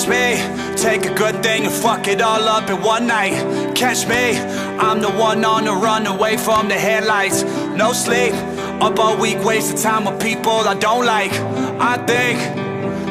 Watch me take a good thing and fuck it all up in one night. Catch me, I'm the one on the run away from the headlights. No sleep, up all week, wasting time with people I don't like. I think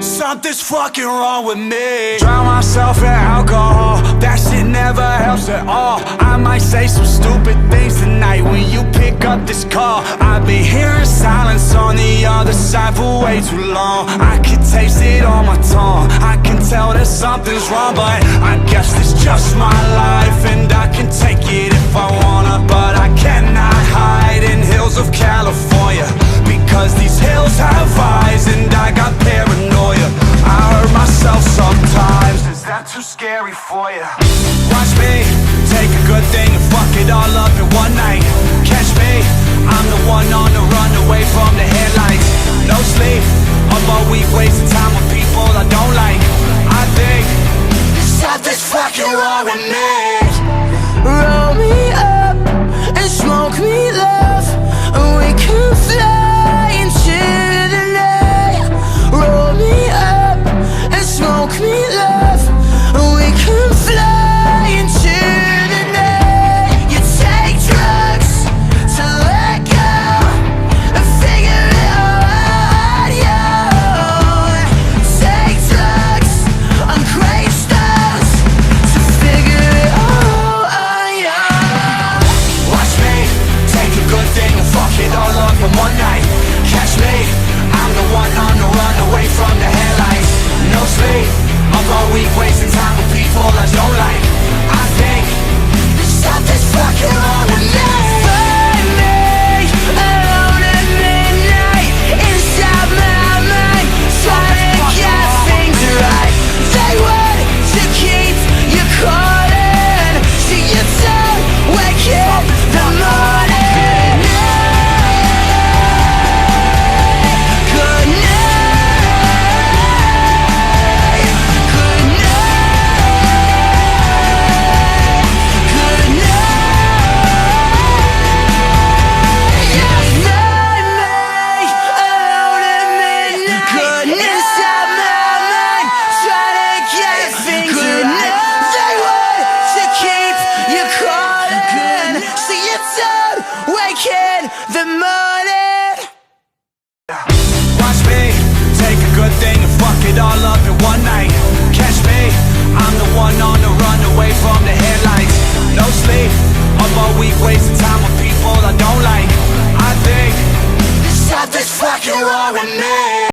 something's fucking wrong with me. Drown myself in alcohol, that shit never helps at all. I might say some stupid things tonight when you pick up this call. I've been hearing silence on the other side for way too long. I can taste it on my tongue, I can tell that something's wrong. But I guess it's just my life and I can take it if I wanna. But I cannot hide in hills of California, because these hills have eyes and I got paranoia. I hurt myself sometimes, is that too scary for you? Watch me take a good thing and fuck it all up in one night. Catch me, I'm the one on the run away from the headlights. No sleep, up all week wasting time with people I don't like. I think something's fucking wrong with me. Roll me up and smoke me love, and we can fly into the night. Roll me up and smoke me love, and we can fly into the night. You take drugs to let go and figure it all out, yo. Take drugs on gravestones to figure it all out, yo. Watch me take a good thing and fuck it all up in one night. Catch me, I'm the one on the run away from the headlights. No sleep, up all week wasting time with people I don't like. I think something's fucking wrong with me. Find me alone at midnight inside my mind, trying to get things right. They want to keep you calling, so you don't wake in the morning. Good night, good night, good night. Yeah, find me alone at midnight inside my mind, trying to get things right. They want to keep you calling, so you don't wake in the morning. Watch me take a good thing and fuck it all up in one night. Catch me, I'm the one on the run away from the headlights. No sleep, up all week wasting time with people I don't like. I think something's fucking wrong with me.